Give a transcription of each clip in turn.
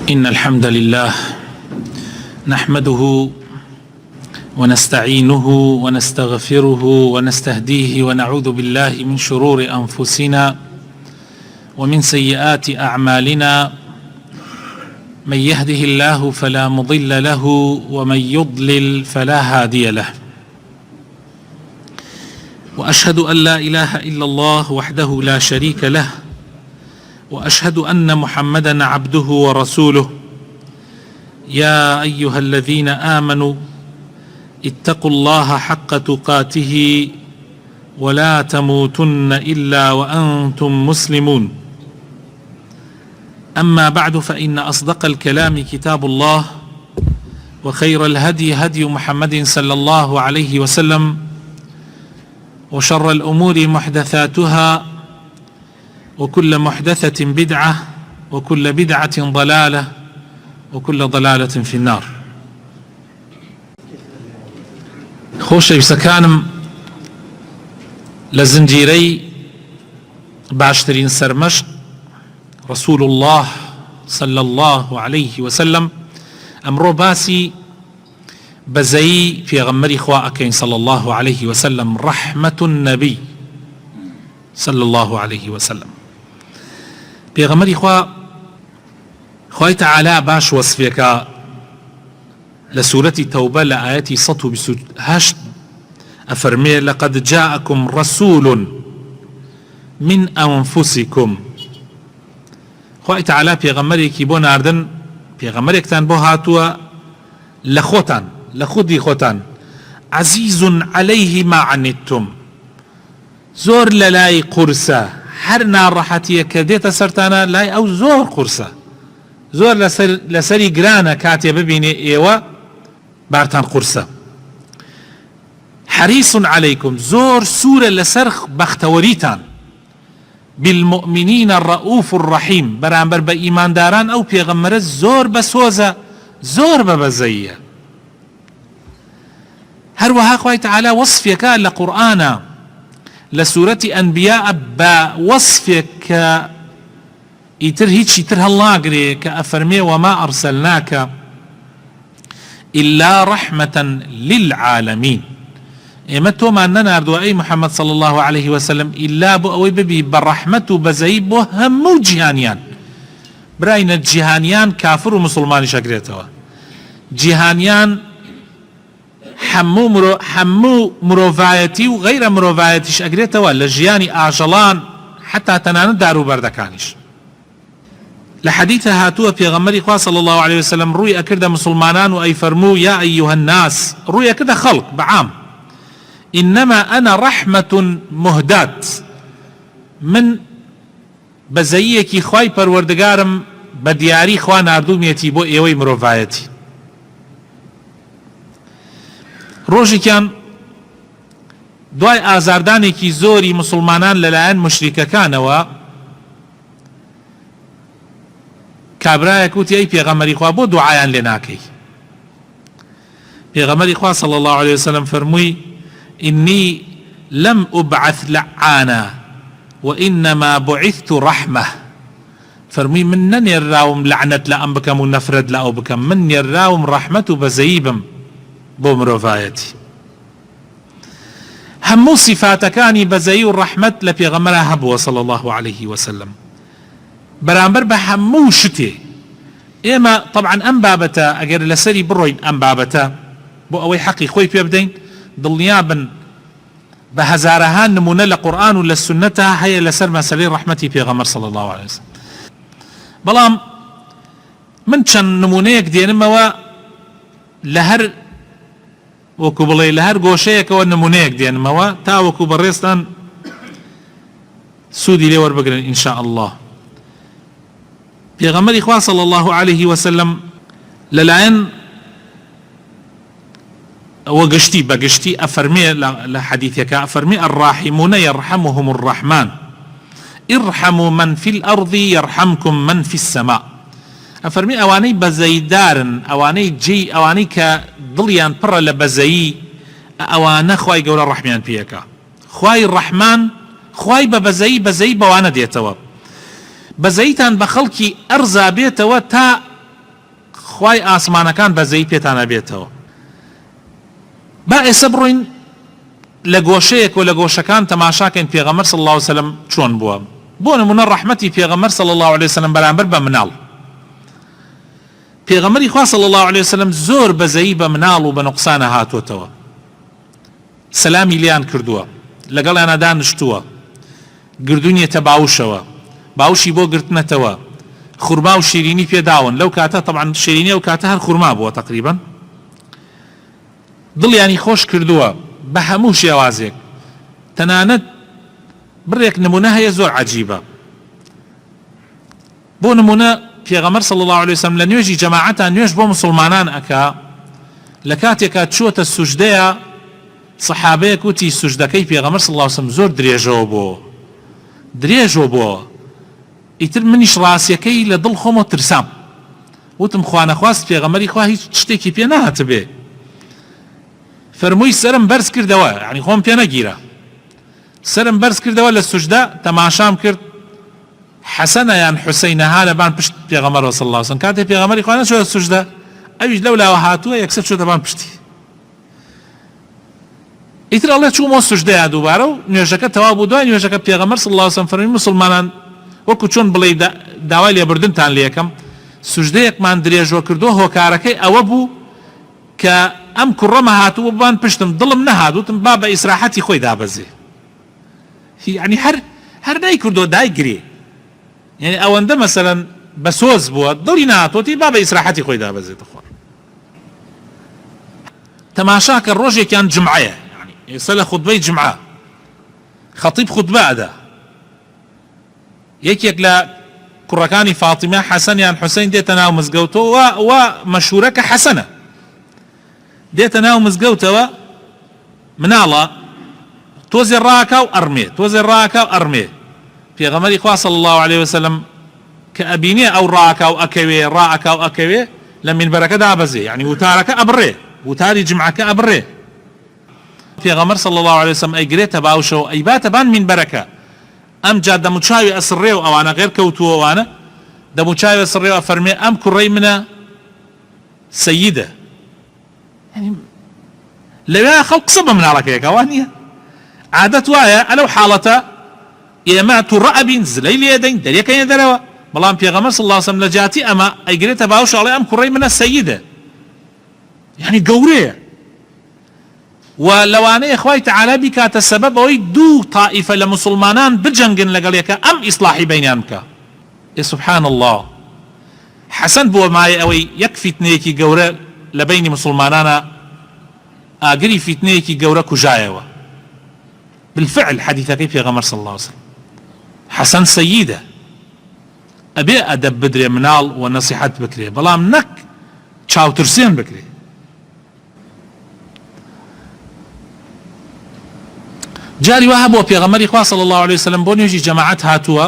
إن الحمد لله نحمده ونستعينه ونستغفره ونستهديه ونعوذ بالله من شرور أنفسنا ومن سيئات أعمالنا. من يهده الله فلا مضل له ومن يضلل فلا هادي له، وأشهد أن لا إله إلا الله وحده لا شريك له، وأشهد أن محمدا عبده ورسوله. يا أيها الذين آمنوا اتقوا الله حق تقاته ولا تموتن إلا وأنتم مسلمون. أما بعد، فإن أصدق الكلام كتاب الله، وخير الهدي هدي محمد صلى الله عليه وسلم، وشر الأمور محدثاتها، وكل محدثة بدعة، وكل بدعة ضلالة، وكل ضلالة في النار. خۆشەویستەکانم، لە زنجیرەی باشترین سەرمەشق رسول الله صلى الله عليه وسلم ئەمڕۆ باسی بەزەیی پێغەمبەری خوا ئەکەین صلى الله عليه وسلم، رحمة النبي صلى الله عليه وسلم. پێغەمبەری خوای تعالی باش وەصفێکە لە سورەتی تەوبە لە ئاەتی 128 ئەفەرمێ: لقد جاءكم رسول من أنفسكم. خوای تعالی پێغەمبەرێکی بۆ ناردن، پێغەمبەرێکتان بۆ هاتووە لە خۆتان، لە خودی خۆتان. عزيز عليه ما عنتم، زۆر لە لای قورسە، هەر ناڕەحەتیە کە دێتە سەرتانە لای ئەو زۆر قورسە، زۆر لەسەری گرانە کاتێ ببینێ ئێوە بارتان قورسە. حريص عليكم، زۆر سوورە لەسەر بەختەوەریتان. بالمؤمنين الرؤوف الرحيم، بەرامبەر بە ئیمانداران ئەو پێغەمبەرە زۆر بەسۆزە، زۆر بەبەزەیە. هەروەها خوای تعالی وەصفێکە لە قورئانە لە سورەتی ئەنبیا بە وەصفێک کە ئیتر هیچی تر هەڵناگرێ کە ئەفەرمێ: وما أرسلناك إلا رحمة للعالمين. ئێمە تۆمان نەناردووە ئەی محەممەد صلى الله عليه وسلم ئیلا بۆ ئەوەی ببی بە ڕەحمەت و بەزەیی بۆ هەموو جیهانیان. براینە جیهانیان کافر و مسلمانی شەگرێتەوە، جیهانیان هەموو مرۆڤایەتی و غەیرە مرۆڤایەتیش ئەگرێتەوە، لە ژیانی ئاژەڵان حتا تەنانەت داروبەردەکانیش. لە حەدیثە هاتووە پێغەمبەری خوا صلی الله عليه وسلم ڕووی ئەکردە مسلمانان و ئەیفەرموو: یا ئەیها الناس، ڕووی ئەکردە خەڵق بەعام، إنما أنا رحمة مهداة، من بەزەییەکی خوای پەروەردگارم بە دیاری خوا ناردوومێتی بۆ ئێوەی مرۆڤایەتی. ڕۆژێکیان دوای ئازاردانێکی زۆری مسلمانان لەلایەن مشریکەکانەوە، کابرایەک وتی: ئەی پێغەمبەری خوا، بۆ دوعایان لێ ناکەی؟ پێغەمبەری خوا صلی الله عليه وسلم فەرمووی: إني لم أبعث لعانا وإنما بعثت رحمة. فەرمووی من نەنێراوم لعنەت لە ئەم بکەم و نەفرەت لە ئەو بکەم، من نێراوم ڕەحمەت و بەزەیی بم بۆ مرۆڤایەتی. هەموو صفاتەکانی بەزەیی و ڕەحمەت لە پێغەمبەرە هەبووە صلی الله عليه وسلم، بەرامبەر بە هەموو شتێ. ئێمە طبعا ئەم بابەتە ئەگەر لەسەری بڕۆین، ئەم بابەتە بۆ ئەوەی حەقی خۆی پێ بدەین، دڵنیابن بە هەزارەها نمونە لە قورئان و لە سونەتە هەیە لەسەر مەسەلەی ڕەحمەتی پێغەمبەر صلی الله عليه وسلم. بەڵام من چەند نمونەیەک دێنمەوە لە هەر وەکو بڵێ لە هەر گۆشەیەکەوە نمونەیەک دێنمەوە تا وەکو بەڕێستان سوودی لێ وەربگرن ئین شاء الله. پێغەمبەری خوا صلی الله عليه وسلم لەلایەن وەگشتی بەگشتی ئەفەرمێ لە حەدیثێکە، ئەفەرمێ: الراحمون يرحمهم الرحمن ارحموا من في الأرض يرحمكم من في السماء. ئەفەرمێ ئەوانەی بەزەیدارن، ئەوانەی کە دڵیان پڕە لە بەزەیی، ئەوانە خوای گەورە ڕەحمیان پێەکە. خوای ڕەحمان، خوای بە بەزەیی بەوانە دێتەوە. بەزەیتان بە خەڵکی ئەرزا بێتەوە تا خوای ئاسمانەکان بەزەی پێتانە بێتەوە. با ئێستا بڕۆین لە گۆشەیەک و لە گۆشەکان تەماشاکەین پێغەمبەر صلی الله علیه وسلم چۆن بووە. بۆ نمونە ڕەحمەتی پێغەمبەر صلی الله علیه وسلم بەرامبەر بە مناڵ. پێغەمبەری خوا صلی الله علیه وسلم زۆر بەزەیی بە مناڵ و بە نوقسانە هاتوۆتەوە. سەلامی لیان کردووە، لەگەڵیانە دانیشتووە، گردوونیەتە باوشەوە، باوشی بۆ گرتنەتەوە، خورما و شیرینی پێداون. لەو کاتە طبعا شیرینی ئەو کاتە هەر خورما بووە تقریبا. دڵیانی خۆش کردووە بە هەموو شێوازێک. تەنانەت بڕێک نمونە هەیە زۆر عەجیبە. بۆ نمونە پێغەمبەر صلی الله علیه وسلم لە نوێژی جەماعەتە نوێژ بۆ مسلمانان ئەکا، لە کاتێکا چووەتە سوژدەیە سەحابەیەک وتی سوژدەکەی پێغەمبەر صلی الله علیه وسلم زۆر درێژەوە بۆ ئیتر منیش ڕاستیەکەی لە دڵ خۆمە ترسام، وتم خوانەخواست پێغەمبەری خوا هیچ شتێکی پێ نهاتە بێ. فەرمووی سەرم بەرز کردەوە، یعنی خۆم پێ نەگیرە، سەرم بەرز کردەوە لە سوژدە تەماشام کرد حەسەنە یان حوسەینە هانەبان پشت پێغەمبەرەوە صلی الله علیه وسلم. کاتێک پێغەمبەری خوا نەچۆتە سوژدە ئەویش لەولاوە هاتووە یەکسەر چۆتەبان پشتی. ئیتر ئەڵێ چوومەوە سوژدەیە دووبارە و نوێژەکە تەواو بوو. دوای نوێژەکە پێغەمبەر صلی الله علیه وسلم فەرمووی مسلمانان وەکو چۆن بڵێ داوای لێبوردنتان لێ یەکەم، سوژدەیەکمان درێژۆ کردووە، هۆکارەکەی ئەوە بوو کە ئەم کوڕەمە هاتووە ببان پشتم، دڵم نەهات، وتم با بە ئیسراحەتی خۆی دابەزێ. یعنی هەر نایکردۆ دایگرێ، یعنی ئەوەندە مەسەلەن بە سۆز بووە دڵی نهاتۆتی با بە ئیسراحەتی خۆی دابەزێتە خۆر. تەماشاکە ڕۆژێکیان جمعەیە، ئێستا لە خوتبەی جمعە خەتیب خوتبە ئەدا، یەکێک لە کوڕەکانی فاتیمە حەسەن یان حوسەین دێتە ناو مزگەوتەوە و مەشهورەکە حەسەنە، دێتە ناو مزگەوتەوە مناڵە تۆزێ ڕاکا و ئەڕمێ. پێغەمبەری خوا صلی الله علیه وسلم کە ئەبینێ ئەو ڕاکا و ئەکەوێ لە مینبەرەکە دابەزێ، یعنی وتارەکە ئەبڕێ، وتاری جمعەکە ئەبڕێ. پێغەمبەر صلی الله علیه وسلم ئەیگرێتە باوشەوە ئەیباتە بان مینبەرەکە، ئەم جا دەموچاوی ئەسڕێ و ئەوانە غێر کەوتووە، ئەوانە دەموچاوی ئەسڕێ و ئەفەرمێ ئەم کوڕەی منە سەییدە. لەوێ خەڵک قسە بە مناڵەکەیەکە وان نییە، عادەت وایە ئەلەو حاڵەتە ئێمە تووڕە ئەبین زلەی لێ دەین دەریەکەیە دەرەوە، بەڵام پێغەمبەر صلی الله علیه وسلم لە جاتی ئەمە ئەیگرێتە باوش ئەڵێ ئەم کوڕەی منە سەییدە، یعنی گەورەیە. و لەوانەیە خوای تەعالی بیکاتە سەبەب ئەوەی دوو تائیفە لە مسلمانان بجەنگن لەگەڵ یەکە ئەم ئیسلاحی بەینیان بکە. سبحان الله، حەسەن بووە مایە ئەوەی یەک فیتنەیەکی گەورە لە بینی مسلمانانە ئاگری فیتنەیەکی گەورە کوژایەوە. بالفعل حەدیثەکەی پێغەمبەر صلی الله علیه وسلم حەسەن سەییدە، ئەبێ ئەدەب بدرێ مناڵ و نەسیحەت بکرێ، بەڵام نەک چاوترسێن بکرێ. جاری وها بۆ پێغەمبەری خوا صلی الله علیه وسلم بۆ نوێژی جەماعەت هاتووە،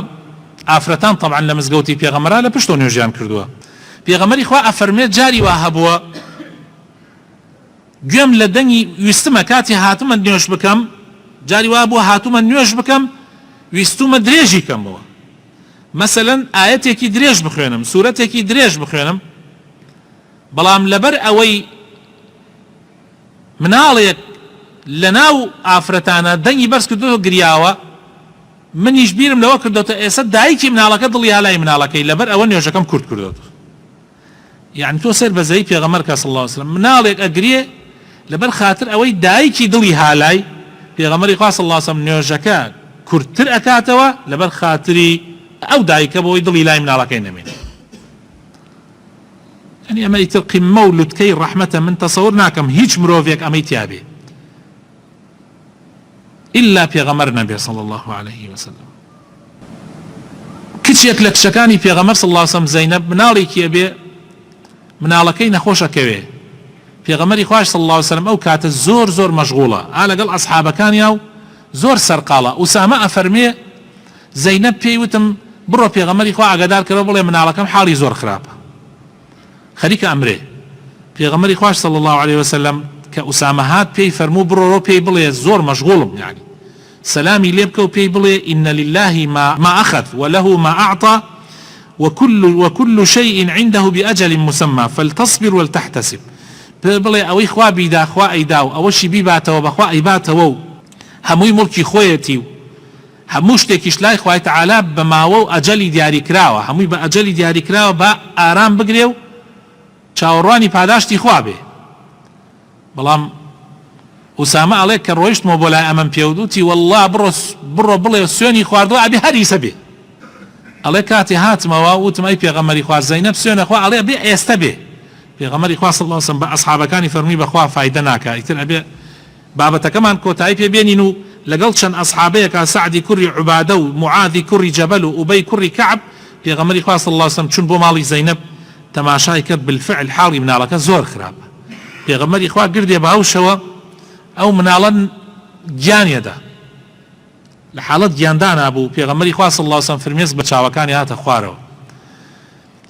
ئافرەتان طبعا لە مزگەوتی پێغەمبەرە لە پشتۆ نوێژیان کردووە. پێغەمبەری خوا ئەفەرمێت جاری وها بووە گوێم لە دەنگی ویستمە کاتی هاتومە نوێژ بکەم، جاری وها بووە هاتومە نوێژ بکەم ویستومە درێژی کەمەوە، مەسەلەن ئاەتێکی درێژ بخوێنم، سوورەتێکی درێژ بخوێنم، بەڵام لەبەر ئەوەی مناڵێک لە ناو ئافرەتانە دەنگی بەرز کردووە گریاوە، منیش بیرم لەوە کردوتە ئێستا دایکی مناڵەکە دڵی هەلای مناڵەکەی، لەبەر ئەوە نوێژەکەم کورت کردوتە. یعنی تۆ سەر بەزەی پێغەمبەر صلی الله علیه وسلم مناڵێک ئەگرێ لەبەر خاتر ئەوەی دایکی دڵی هالای، پێغەمبەری خوا صلی الله علیه وسلم نوێژەکە کورتتر ئەکاتەوە لەبەر خاتری ئەو دایکە بۆی دڵی لای مناڵەکەی نەمێنێ. یعنی ئەمە ئیتر قیممە و لوتکەی ڕەحمەتە، من تەسەوور ناکەم هیچ مرۆڤێک ئەمەی تیابێ إلا پێغەمبەر نەبێ صلی الله عليه وسلم. کچێک لە کچەکانی پێغەمبەر صلی الله عليه وسلم زەینەب مناڵێکی ئەبێ، مناڵەکەی نەخۆشەکەوێ، پێغەمبەری خوای صلی الله عليه وسلم ئەو کاتە زۆر مەشغوڵە لەگەڵ ئەسحابەکانیاو زۆر سەرقاڵە. ئوسامە ئەفەرمێ زەینەب پێی وتم بڕۆ پێغەمبەری خوا ئاگادار کەرەوە بڵێ مناڵەکەم حاڵی زۆر خراپە، خەریکە ئەمرێ. پێغەمبەری خوای صلی الله عليه وسلم کە ئوسامە هات پێی فەرموو بڕۆ پێی بڵێ زۆر مەشغوڵم، یعنی سەلامی لێ بکە و پێی بڵێ ئین لله ما أخذ وله ما أعطى وكل شيء عنده بأجل مسمى فلتصبر ولتحتسب. بڵێ ئەوەی خوا بیدا خوا ئەیدا و ئەوەشی بیباتەوە بەخوا ئەیباتەوە و هەمووی مڵکی خۆیەتی و هەموو شتێکیش لای خوای تەعالا بە ماوە و ئەجەلی دیاری کراوە، هەمووی بە ئەجەلی دیاری کراوە بە ئارام بگرێ و چاوەڕوانی پاداشتی خوا بێ. بەڵام ئوسامە ئەڵێ کە ڕۆیشتمەوە بۆ لای ئەمەم پێودوتی وەڵڵا بڕۆ بڵێ سوێنی خواردووە ئەبێ هەریسە بێ. ئەڵێ کاتێ هاتمەوە وتم ئەی پێغەمبەری خوا زەینەب سوێنە خوا، ئەڵێ بێ ئێستا بێ. پێغەمبەری خوا صلی الله علیه وسلم بە ئەصحابەکانی فەرمی بەخوا فایدە ناکا، ئیتر ئەبێ بابەتەکەمان کۆتایی پێ بێنین و لەگەڵ چەند ئەصحابەیەکە سعدی کوڕی عوبادە و معاذی کوڕی جەبەل و ئوبەی کوڕی کەعب پێغەمبەری خوا صلی الله علیه وسلم چون بۆ ماڵی زەینەب تەماشای کرد بالفعل حاڵی مناڵەکە زۆر خراپە. پێغەمبەری خوا گردێ بە هەوشەوە ئەو مناڵە گیانێدا لە حاڵەت گیاندانا بوو. پێغەمبەری خوا صلی الله علیه وسلم فەرمێز بە چاوەکانی هاتە خوارەوە.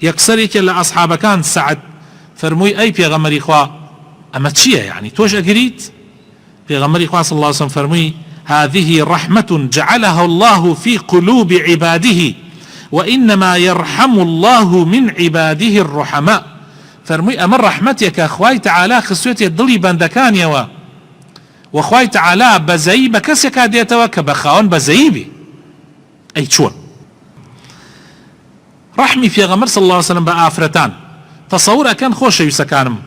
یەکسەرێکە لە ئەصحابەکان سعد فەرمووی ئەی پێغەمبەری خوا ئەمە چییە؟ یعنی تۆش ئەگریت؟ پێغەمبەری خوا صلی الله علیه وسلم فەرمووی هذه رحمة جعلها الله في قلوب عباده وإنما يرحم الله من عباده الرحماء. فەرمووی ئەمە ڕەحمەتێکە خوای تەعالا خستوێتێ دڵی بەندەکانیەوە و خوای تەعالا بەزەیی بە کەسێکا دێتەوە کە بە خاوەن بەزەیی بێ. ئەی چۆن ڕەحمی پێغەمبەر صلی الله علیه وسلم بە ئافرەتان تەسەوور ئەکەن خۆشەویستەکانم.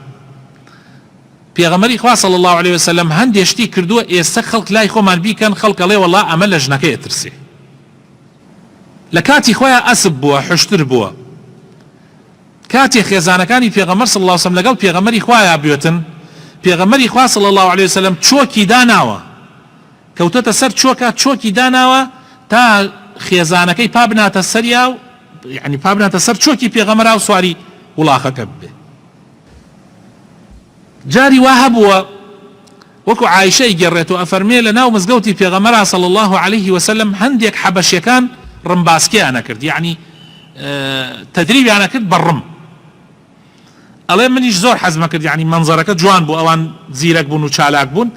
پێغەمبەری خوا صلی الله علیه وسلم هەندێک شتی کردووە ئێستا خەڵک لای خۆمان بیکەن، خەڵک ئەڵێ وەڵڵا ئەمە لە ژنەکەی ئەترسێ. لە کاتی خۆیان ئەسب بووە، حشتر بووە. کاتی خێزانەکانی پێغەمبەر صلی الله علیه وسلم لەگەڵ پێغەمبەری خوایە بێتن، پێغەمبەری خوا صلی الله علیه وسلم چۆکی داناوە، کەوتەتە سەر چۆکی داناوە تا خێزانەکەی پابناتە سەریا و یعنی پابناتە سەر چۆکی پێغەمبەرا و سواری وڵاخەکە بێ. جاری وا هەبووە وەکو عایشەی گەڕێتەوە ئەفەرمێ لە ناو مزگەوتی پێغەمبەرا صلی الله علیه وسلم هەندێک حەبەشیەکان ڕمباسکییانە کرد، یعنی تدریبیانە کرد بە ڕم. ئەڵێ منیش زۆر حەزمە کرد، یعنی منزەرەکە جوان بوو، ئەوان زیرەک بوون و چالاک بوون.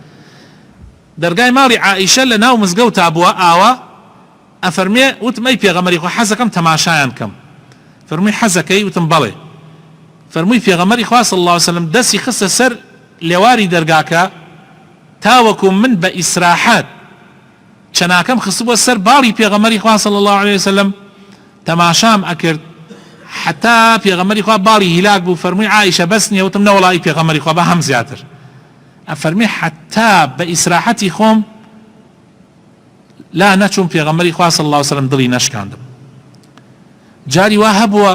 دەرگای ماڵی عائیشە لە ناو مزگەوتا بووە ئاوا، ئەفەرمێ وتم ئەی پێغەمبەری خوا حەزەکەم تەماشایان کەم. فەرمووی حەزەکەی؟ وتم بەڵێ. فەرمووی پێغەمبەری خوا صلی الله علیه وسلم دەستی خستە سەر لێواری دەرگاکە تاوەکو من بە ئیسراحەت چەناکەم خستبووە سەر باڵی پێغەمبەری خوا صلی الله علیه وسلم تەماشام ئەکرد حتا پێغەمبەری خوا باڵی هیلاک بوو. فەرمووی عایشە بەس نییە؟ وتم نەوەڵی پێغەمبەری خوا بە هەم زیاتر. ئەفەرمێ حتا بە ئیسراحەتی خۆم لا نەچوم پێغەمبەری خوا صلی الله علیه وسلم دڵی نەشکاندم. جاری وا هەبووە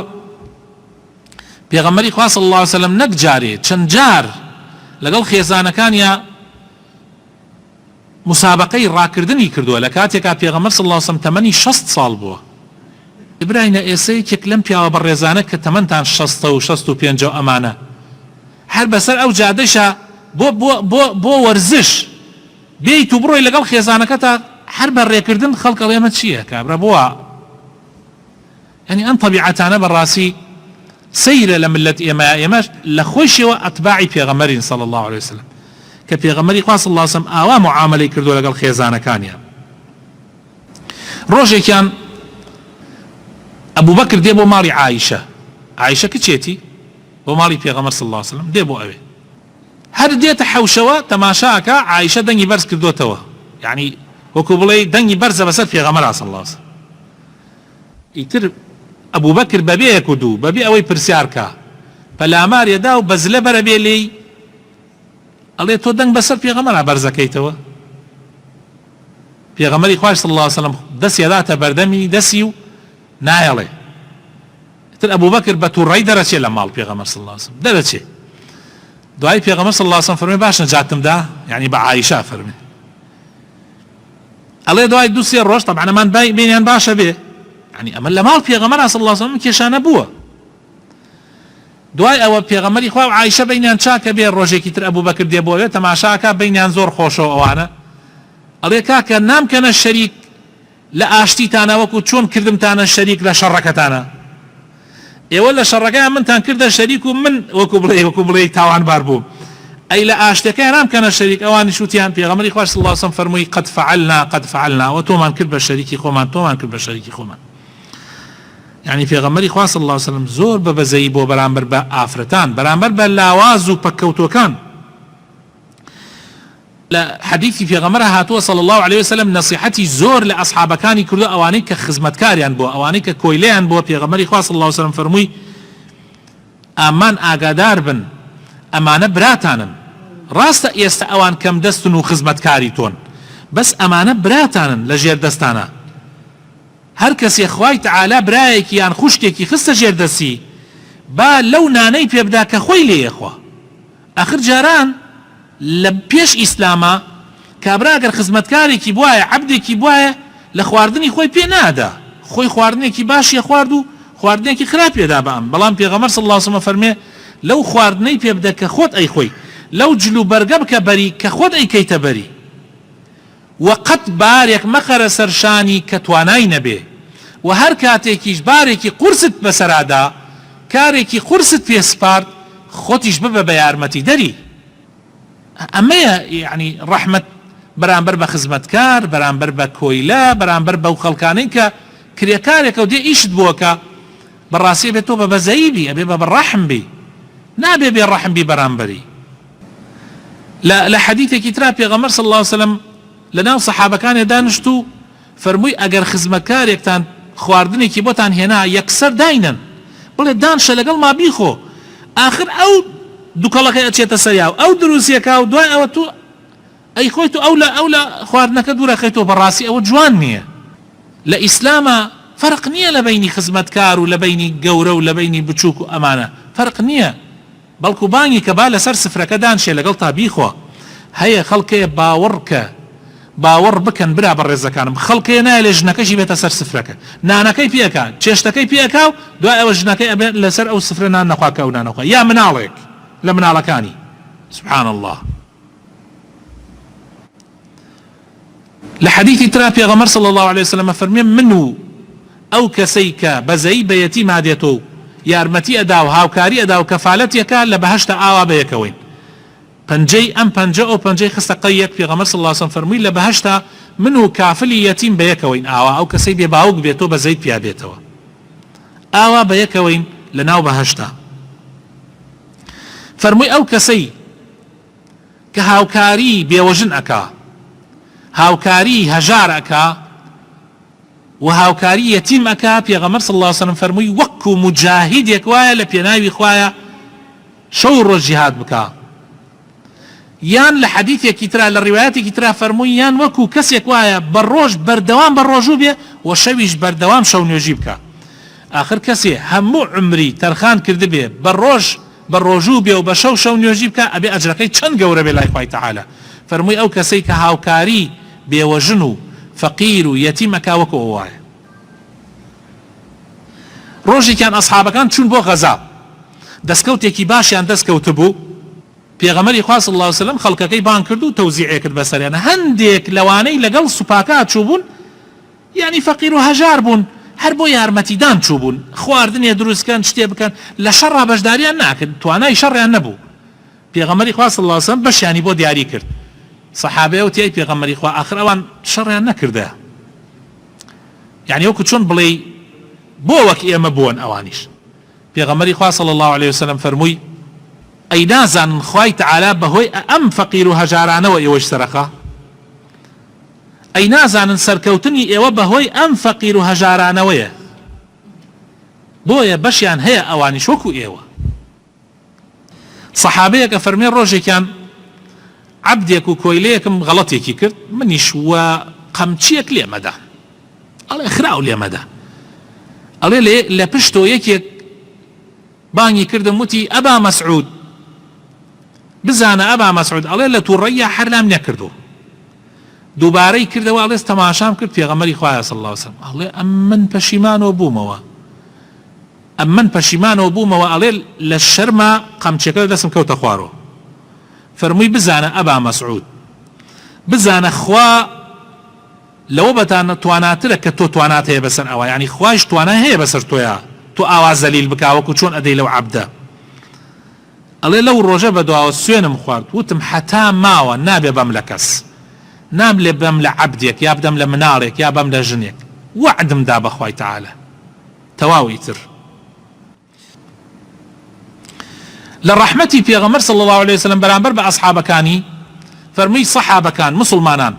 پێغەمبەری خوا صلی الله علیه وسلم نەک جارێ چەند جار لەگەڵ خێزانەکانیە مسابقەی ڕاکردنی کردووە لە کاتێکا پێغەمبەر صلی الله علیه وسلم تەمەنی 60 ساڵ بووە. ئیبراهینە ئێسەیەکێک لەم پیاوە بەڕێزانە کە تەمەنتان 60 و 65 ئەمانە هەر بەسەر ئەو جادەشە بۆ وەرزش بێیت و بڕۆی لەگەڵ خێزانەکەتە هەر بە ڕێکردن خەڵک ئەڵێ ئەمە چییە کابرا بووە. یعنی ئەم طەبیعەتانە بەڕاستی سەیرە لە ملەت ئێمەش لە خۆشیەوە ئەتباعی پێغەمبەرین صلی الله علیه وسلم کە پێغەمبەری خوا صلی الله علیه وسلم ئاوا معاملەی کردووە لەگەڵ خێزانەکانیان. ڕۆژێکیان ئەبوو بەکر دێ بۆ ماڵی عایشە، عایشە کچێتی بۆ ماڵی پێغەمبەر صلی الله علیه وسلم دێ بۆ ئەوێ، هەر دێتە حەوشەوە تەماشاکە عایشە دەنگی بەرز کردوتەوە، یعنی وەکو بڵێ دەنگی بەرزە بەسەر پێغەمبەر صلی الله علیه وسلم. ئیتر ئەبوو بەکر بەبێیەک و دوو بەبێ ئەوەی پرسیارکە پەلامارێدا و بەزلە بەرە بێ لێی ئەڵێ تۆ دەنگ بەسەر پێغەمبەرا بەرزەکەیتەوە. پێغەمبەری خوا صلی الله علیه وسلم دەستێداتە بەردەمی دەسی و نایەڵێ. تر ئەبوو بەکر بە تووڕەی دەرەچێ لە ماڵ پێغەمبەر صلی الله علیه وسلم دەرەچێ. دوای پێغەمبەر صلی الله علیه وسلم فەرمێ باش نەجاتمدا، یعنی بە عایشە فەرمێ. ئەڵێ دوای دوو سێ ڕۆژ طبعا ئەمان بینیان باشە بێ، یعنی ئەمە لە ماڵ پێغەمبەر صلی الله علیه وسلم کێشانە بووە. دوای ئەوە پێغەمبەری خوا و عایشە بینیان چاکە بێ. ڕۆژێکی تر ئەبوو بەکر دێ بۆ تەماشاکە بینیان زۆر خۆشەوە ئەوانە. ئەڵێ کاکە نامکەنە شەریک لە ئاشتیتانە وەکو چۆن کردمتانە شەریک لە شەڕەکەتانە. ئێوە لە شەڕەکەیان منتان کردە شەریک و من وەکو بڵێ تاوانبار بووم. ئەی لە ئاشتەکەی نامکەنە شەریک. ئەوانی شوتیان پێغەمبەری خوا صلی الله علیه وسلم فەرمووی قەد فعلنا و تۆمان کرد بە شەریکی خۆمان، تۆمان کرد بە شەریکی خۆمان. يعني پێغەمبەری خوا صلی الله عليه وسلم زۆر بەبەزەیی بۆ بەرامبەر بە ئافرەتان بەرامبەر بە لاواز و پەککەوتوەکان لە حەدیثی پێغەمبەر هاتووە صلی الله عليه وسلم نصیحەتی زۆر لە ئەصحابەکانی کردو ئەوانەی کە خزمەتکاریان بووە ئەوانەی کە کۆیلەیان بووە پێغەمبەری خوا صلی الله عليه وسلم فەرمووی ئامان ئاگادار بن ئەمانە براتانن ڕاستە ئێستا ئەوان کەم دەستن و خزمەتکاری تۆن بەس ئەمانە براتانن لە ژێر دەستانە هەر کەسێ خوای تەعالا برایەکی یان خوشکێکی خستە ژێر دەستی با لەو نانەی پێ بدا کە خۆی لێیەخوا ئاخر جاران لە پێش ئیسلامە کابرا ئەگەر خزمەتکارێکی بوایە عەبدێکی بوایە لە خواردنی خۆی پێ نادا خۆی خواردنێکی باشیە خوارد و خواردنێکی خراپ پێدا بەم بەڵام پێغەمبەر صلی الله عليه وسلم فەرمێ لەو خواردنەی پێ بدە کە خۆت ئەی خۆی لەو جلو بەرگە بکە بەری کە خۆت ئەیکەیتە بەری وەقەت بارێک مەخەرە سەرشانی کە توانای نەبێ و هەر کاتێکیش بارێکی قورست بەسەرادا کارێکی قورست پێسپارد خۆتیش ببە بە یارمەتی دەری ئەمەیە یعنی ڕەحمەت بەرامبەر بە خزمەتکار بەرامبەر بە کۆیلە بەرامبەر بەو خەڵکانەی کە کرێکارێکە و دێ ئیشت بووەکە بەڕاستی بێت تۆ بە بەزەیی بی ئەبێ بە بەڕەحم بی نابێ بێ ڕەحم بی بەرامبەری لە حەدیثێکی ترا پێغەمبەر صلی الله عليه وسلم لەناو سەحابەکانی دانیشت و فەرمووی ئەگەر خزمەتکارێکتان خواردنێکی بۆتان هێنا یەکسەر داینن بڵێ دانشە لەگەڵ ما بیخۆ ئاخر ئەو دووکەڵەکەی ئەچێتە سەریاو ئەو دروستیەکە و دوای ئەوە تو ئەی خۆی تو ئەو لە خواردنەکە دوورەکەیتەوە بەڕاستی ئەوە جوان نییە لە ئیسلامە فەرق نییە لە بینی خزمەتکار و لە بینی گەورە و لە بینی بچووک و ئەمانە فەرق نییە بەڵکو بانگی کە با لەسەر سفرەکە دانشێ لەگەڵ تا بیخۆ هەیە خەڵکەیە باوەڕ بکەن برا بە ڕێزەکانم خەڵکەیە نایە لێ ژنەکەشی بێتە سەر سفرەکە نانەکەی پێکا چێشتەکەی پێکا و دوای ئەوە ژنەکەی ئەبێت لەسەر ئەو سفرە نان نەخواکە و نانەخوا یا مناڵێک لە مناڵەکانی سبحان الله لە حەدیثی ترا پێغەمبەر صلی الله عليه وسلم فەرمێ من و ئەو کەسەی کە بەزەیی بە یەتیم هادێتەوە یارمەتی ئەدا و هاوکاری ئەدا و کەفالەتێکە لە بەهەشتە ئاوا بەیەکەوەین پەنجەی ئەم پەنجە ئەو پەنجەی خستە قەیەک پێغەمبەر صلی الله عليه وسلم فەرمووی لە بەهەشتە من و کافلی یەتیم بەیەکەوەین ئاوا ئەو کەسەی بێ باوک بێتەوە بەزەیت پیا بێتەوە ئاوا بەیەکەوەین لە ناو بەهەشتە فەرمووی ئەو کەسەی کە هاوکاری بێوەژن ئەکا هاوکاری هەژار ئەکا و هاوکاری یەتیم ئەکا پێغەمبەر صلی الله عليه وسلم فەرمووی وەکو مجاهیدێک وایە لە پێناوی خوایە شەو ڕۆژ جیهاد بکا یان لە حەدیثێکی ترا لە ڕیوایەتێکی ترا فەرمووی یان وەکو کەسێک وایە بەڕۆژ بەردەوام بە ڕۆژوو بێ و شەویش بەردەوام شەو نوێژی بکە ئاخر کەسێ هەموو عمری تەرخان کرد بێ بەڕۆژ بە ڕۆژوو بێ و بە شەو نوێژی بکە ئەبێ ئەجرەکەی چەند گەورە بێ لای خوای تەعالا فەرمووی ئەو کەسەی کە هاوکاری بێوەژن و فەقیر و یەتیم ئەکا وەکو ئەو وایە ڕۆژێکیان ئەسحابەکان چوون بۆ غەزا دەستکەوتێکی باشیان دەستکەوت بوو پێغەمبەری خوا صلی الله عليه وسلم خەڵکەکەی بان کرد و تەوزیعێ کرد بەسەریانە هەندێک لەوانەی لەگەڵ سوپاکە چوو بوون یعنی فەقیر و هەژار بوون هەر بۆ یارمەتیدان چوو بوون خواردنێ دروستکەن شتێ بکەن لە شەڕا بەشداریان ناکرد توانای شەڕیان نەبوو پێغەمبەری خوا صلی الله عليه وسلم بەشیانی بۆ دیاری کرد سەحابەیە وتی پێغەمبەری خوا ئاخر ئەوان شەڕیان نەکردە یعنی وەکو چۆن بڵێ بۆ وەک ئێمە بوون ئەوانیش پێغەمبەری خوا صلی الله عليه وسلم فەرمووی ئەی نازانن خوای تەعالا بەهۆی ئەم فەقیر و هەژارانەوە ئێوەش سەرەخا ئەی نازانن سەرکەوتنی ئێوە بەهۆی ئەم فەقیر و هەژارانەوەیە بۆیە بەشیان هەیە ئەوانیش وەکو ئێوە سەحابەیەکە فەرمێ ڕۆژێکیان عەبدێک و کۆیلەیەکم غەڵەتێکی کرد منیش وە قەمچیەک لێمەدا ئەڵێ خراو لێمەدا ئەڵێ لە پشتۆ یەکێک بانگی کردم وتی ئەبا مەسعود بزانە ئەبا مەسعود ئەڵێ لە تووڕەیە هەر لام نەکردو دووبارەی کردەوە ئەڵێ تەماشام کرد پێغەمبەری خوایە صلی الله عليه وسلم ئەڵێ ئەم من پەشیمانەوە بوومەوە ئەڵێ لە شەرما قەمچەکە دەستم کەوتە خوارەوە فەرمووی بزانە ئەبا مەسعود بزانە خوا لەوە بەتانە تواناترە کە تۆ توانات هەیە بەسەر ئەوە یعنی خوایش توانای هەیە بەسەر تۆیە تۆ ئاوا زەلیل بکاوەکو چۆن ئەدەی لەو عەبدە ئەڵێ لەو ڕۆژە بەدواوە سوێنم خوارد وتم حەتا ماوە نابێ بەم لە کەس ناملێ بەم لە عەبدێک یا بدەم لە مناڵێک یا بەم لە ژنێک وعدم دا بەخوای تەعالا تەواوی تر. لە ڕەحمەتی پێغەمبەر صلی الله عليه وسلم بەرامبەر بە ئەصحابەکانی فەرمووی سەحابەکان مسلمانان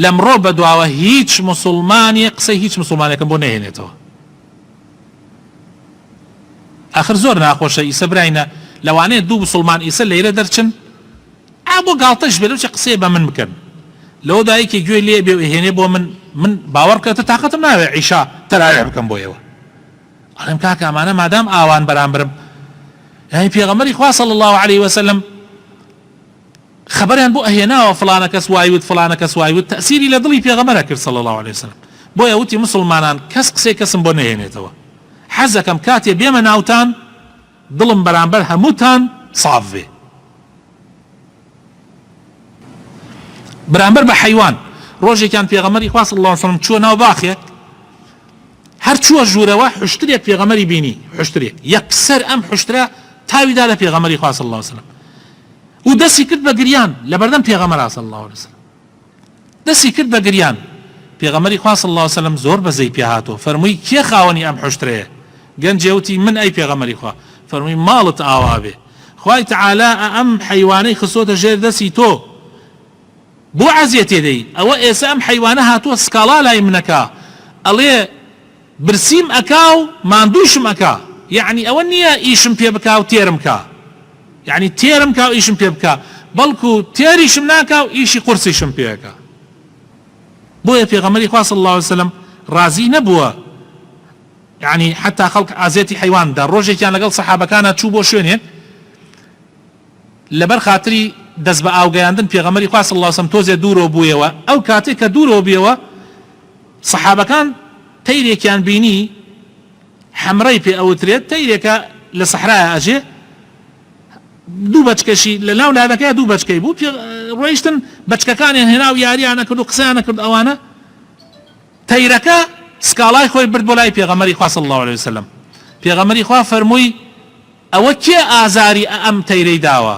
لەمڕۆ بەدواوە هیچ مسلمانی قسەی هیچ مسلمانێکم بۆ نەهێنێتەوە. آخر زۆر ناخۆشە ئیسە براینە لەوانەیە دوو مسلمان ئیسە لەیرە دەرچن بۆ گاڵتەش بێت چ قسەیە بە من بکەن لەوە دایکی گوێ لێ بێ هێنێ بۆ من باوەڕ بکەتە تااقەتم ناوێت عیشا تەراویح بکەم بۆیەوە. ئەڵێم کاکە ئەمانە مادام ئاوان بەرامبرم يعني پێغەمبەری خوا صلی الله عليه وسلم خبریان بۆ ئەهێناوە فلانە کەس وایوت فلانە کەس وایوت تەسیری لە دڵی پێغەمبەرە کرد صلی الله عليه وسلم. بۆیە وتی مسلمانان کەس قسەی کەسم بۆ نەهێنێتەوە حەزەکەم کاتێ بێمە ناوتان دڵم بەرامبەر هەمووتان ساف بێ. بەرامبەر بە حەیوان ڕۆژێکیان پێغەمبەری خوا صلی الله عليه وسلم چووە ناو باخێک هەر چووە ژوورەوە حشترێک پێغەمبەری بینی حشترێک یەکسەر ئەم حشترە تاویدا لە پێغەمبەری خوا صلی الله عليه وسلم و دەستی کرد بە گریان لەبەردەم پێغەمبەر صلی الله عليه وسلم دەستی کرد بە گریان. پێغەمبەری خوا صلی الله عليه وسلم زۆر بەزەی پێ هاتۆ فەرمووی کێ خاوەنی ئەم حشترەیە گەنجێوتی من ئەی پێغەمبەری خوا فەرمووی ماڵت ئاوا بێ خوای تەعالا ئەم حەیوانەی خستۆتە ژێر دەستی تۆ بۆ عەزیەت تێدەی ئەوە ئێستا ئەم حەیوانە هاتووە سکاڵا لای منەکە ئەڵێ برسیم ئەکا و ماندووشم ئەکا یعنی ئەوە نییە ئیشم پێ بکا و تێرم کا یعنی تێرم کا و ئیشم پێ بکە بەڵکو تێریشم ناکا و ئیشی قورسیشم پێەکە. بۆیە پێغەمبەری خوا صلی الله عليه وسلم ڕازی نەبووە یعنی حتا خەڵک ئازیەتی حەیواندا ڕۆژێکیان لەگەڵ سەحابەکانە چوو بۆ شوێنێک لەبەر خاتری دەست بە ئاوگەیاندن پێغەمبەری خوا صلی الله عليه وسلم تۆزێ دوورەوە بوویەوە ئەو کاتێک کە دوورەوە بوویەوە سەحابەکان تەیرێکیان بینی حەمرەی پێ ئەوترێت تەیرێکە لە سەحرایە ئەژێ دوو بەچکەشی لە ناو لادەکەی دوو بەچکەی بوو ڕۆیشتن بەچکەکانیان هێنا و یاریانە کرد و قسەیانە کرد ئەوانە تەیرەکە سکاڵای خۆی برد بۆ لای پێغەمبەری خوا صلی الله عليه وسلم. پێغەمبەری خوا فەرمووی ئەوە کێ ئازاری ئەم تەیرەی داوە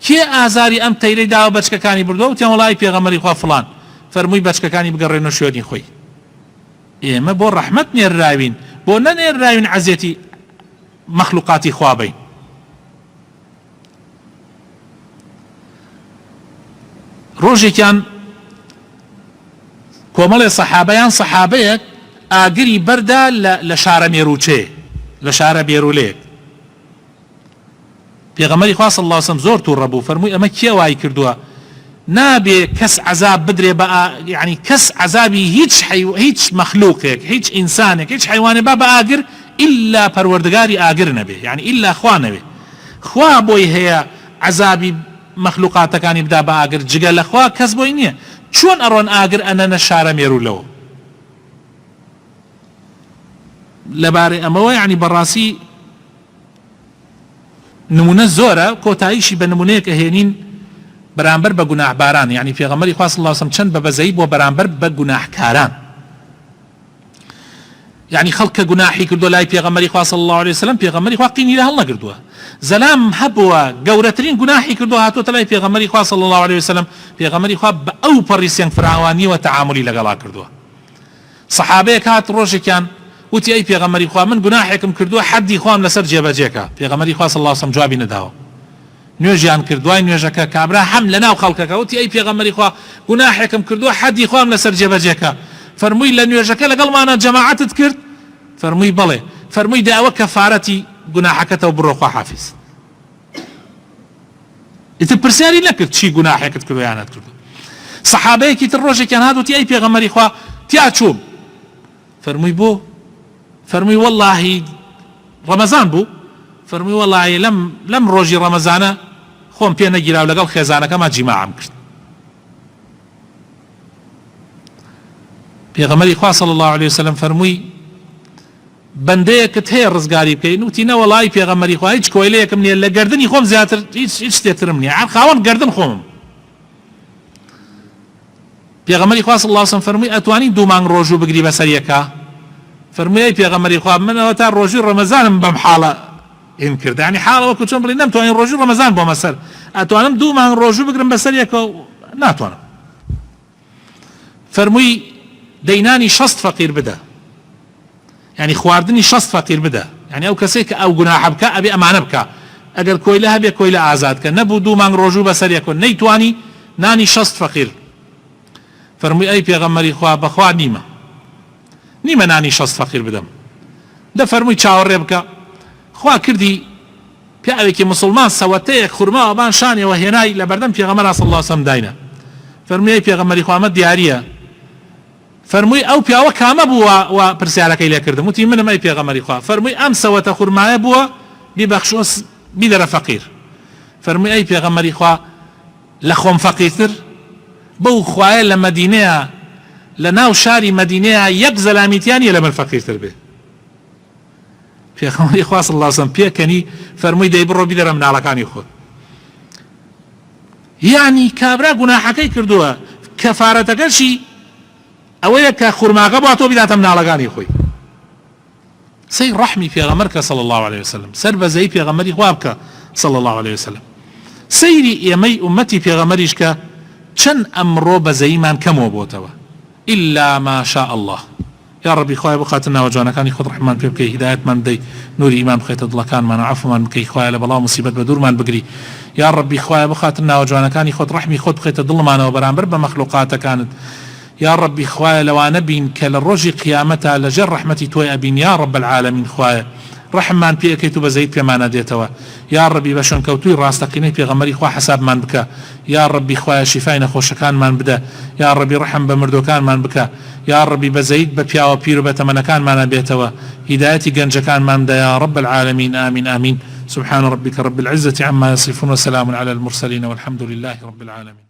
کێ ئازاری ئەم تەیرەی داوە بەچکەکانی بردووە وتیان وەڵای پێغەمبەری خوا فڵان فەرمووی بەچکەکانی بگەڕێنە شوێنی خۆی. ئێمە بۆ ڕەحمەت نێرراوین بۆ نەنێرراوین عەزیەتی مەخلوقاتی خوا بین. ڕۆژێکیان کۆمەڵێ سەحابەیان سەحابەیەک ئاگری بەردا لە شارە مێروچێ لە شارە بێرولێک پێغەمبەری خوا صلی الله عليه وسلم زۆر تووڕە بوو فەرمووی ئەمە کێ وای کردووە نابێ کەس عەزاب بدرێ بە یعنی کەس عەزابی هیچ مەخلوقێک هیچ ئینسانێک هیچ حەیوانێ با بە ئاگر ئیلا پەروەردگاری ئاگر نەبێ یعنی ئیلا خوا نەبێ خوا بۆی هەیە عەزابی مەخلوقاتەکانی بدا بە ئاگر جگە لە خوا کەس بۆی نییە چۆن ئەڕۆن ئاگر ئەنەنە شارە مێرولەوە. لەبارەی ئەمەوە یعنی بەڕاستی نمونە زۆرە کۆتاییشی بە نمونەیەک ئەهێنین بەرامبەر بە گوناحباران یعنی پێغەمبەری خوا صلی الله عليه وسلم چەند بە بەزەیی بۆ بەرامبەر بە گوناحکاران یعنی خەڵک کە گوناحی کردو لای پێغەمبەری خوا صلی الله عليه وسلم پێغەمبەری خوا قینی لە هەڵ نەگردووە زەلام هەبووە گەورەترین گوناحی کردو هاتووەتە لای پێغەمبەری خوا صلی الله عليه وسلم پێغەمبەری خوا بە ئەو پەڕی سێنگ فراوانیەوە تەعاملی لەگەڵا کردووە. سەحابەیەک هات ڕۆژێکیان وتی ئەی پێغەمبەری خوا من گوناحێکم کردووە حەدی خوام لەسەر جێبەجێکە پێغەمبەری خوا صلی الله عليه وسلم جوابی نەداوە نوێژیان کردوای نوێژەکە کابرا هەم لە ناو خەڵکەکە وتی ئەی پێغەمبەری خوا گوناحێکم کردووە حەدی خوام لەسەر جێبەجێکە فەرمووی لە نوێژەکە لەگەڵمانە جەماعەتت کرد فەرمووی بەڵێ فەرمووی داوە کەفارەتی گوناحەکەتەوە بڕۆ خوا حافیز ئیتر پرسیاری نەکرد چی گوناحێکت کردو یانت کردو. سەحابەیەکی تر ڕۆژێکیان هات وتی ئەی پێغەمبەری خوا تیا چووم فەرمووی بۆ فەرمووی وەڵڵاهی ڕەمەزان بوو فەرمووی وەڵڵاهی لەم ڕۆژی ڕەمەزانە خۆم پێ نەگیراو لەگەڵ خێزانەکەما جیماعم کرد. پێغەمبەری خوا صلی الله عليه وسلم فەرمووی بەندەیەکت هەیە ڕزگاری بکەین وتی نە وەڵای پێغەمبەری خوا هیچ کۆیلەیەکم نییە لە گەردنی خۆم زیاتر هیچ شتێکترم نییە عەر خاوەن گەردن خۆمم. پێغەمبەری خوا صلی الله عليه وسلم فەرمووی ئەتوانی دوو مانگ ڕۆژوو بگری بەسەر یەکە فەرمووی ئەی پێغەمبەری خوا منەوە تا ڕۆژووی ڕەمەزانم بەم حاڵە هین کرد یعنی حاڵەوە کە چۆن بڵێ نەمتوانین ڕۆژووی ڕەمەزان بۆمە سەر ئەتوانم دوو مانگ ڕۆژوو بگرم بەسەر یەکە ناتوانم. فەرمووی دەینانی 60 فەقیر بدە يعني خواردني 6 فقير بدا يعني او كسيك او جناح بك ابي امانه بك اگر كويلها بي كويله ازاد ك نبو دو مان روجو بسر يكون نيتواني ناني 6 فقير فرمي اي پیغمبري خوا بخوا نيمه ناني 6 فقير بدم ده فرمي چاور بك خوا كردي پیاوێکی مسلمان سەوەتەیەک خورما وەبان شانیەوە هێنای لە بەردەم پێغەمبەر صلی الله علیه وسلم داینە فەرمووی پێغەمبەری خوا ئەمە دیاریە فەرمووی ئەو پیاوە کامە بووە و پرسیارەکەی لێ کردم وتی منم ئەی پێغەمبەری خوا فەرمووی ئەم سەوەتە خورمایە بووە بیبەخشۆ بیدەرە فەقیر فەرمووی ئەی پێغەمبەری خوا لە خۆم فەقیرتر بەو خوایە لە مەدینەیە لە ناو شاری مەدینەیە یەک زەلامیتیانیە لە من فەقیرتر بێ پێغەمبەری خوا صلی الله علیه وسلم پێکەنی فەرمووی دەی بڕۆ بیدەرە مناڵەکانی خۆت یعنی کابرا گوناحەکەی کردووە کەفارەتەکەشی ئەوەیە کە خورماکە بۆ تۆ بیداتە مناڵەکانی خۆی سەی ڕەحمی پێغەمبەر کە صلی الله عليه وسلم سەر بەزەی پێغەمبەری خوا بکە صلی الله عليه وسلم سەیری ئێمەی ئومەتی پێغەمبەریش کە چەند ئەمڕۆ بەزەیمان کەمەوە بۆتەوە إلا ما شاء الله يا ربي خويا بخاتنا وجوانكاني خذ رحمان في بكي هداية من دي نور إيمان بخيت الله من عفو من بكي خويا لبلا مصيبة بدور من بقري يا ربي خويا بخاتنا وجوانكاني خذ رحمي خذ بخيت الله من وبران برب مخلوقات كانت يا ربي خويا لو نبين كالرجي قيامتها لجر رحمتي توي أبين يا رب العالمين خويا رحمان بيكيتو بزيد بما ناديتوا يا ربي بشون كوتوي راستقيني بيغمري خوا حساب من بكا يا ربي خويا شفاينا خوشكان من بدا يا ربي رحم بمردوكان من بكا يا ربي بزيد ببيا وبيرو بتمنكان من ناديتوا هدايتي جنجكان من بدا يا رب العالمين آمين آمين سبحان ربك رب العزة عما يصفون وسلام على المرسلين والحمد لله رب العالمين.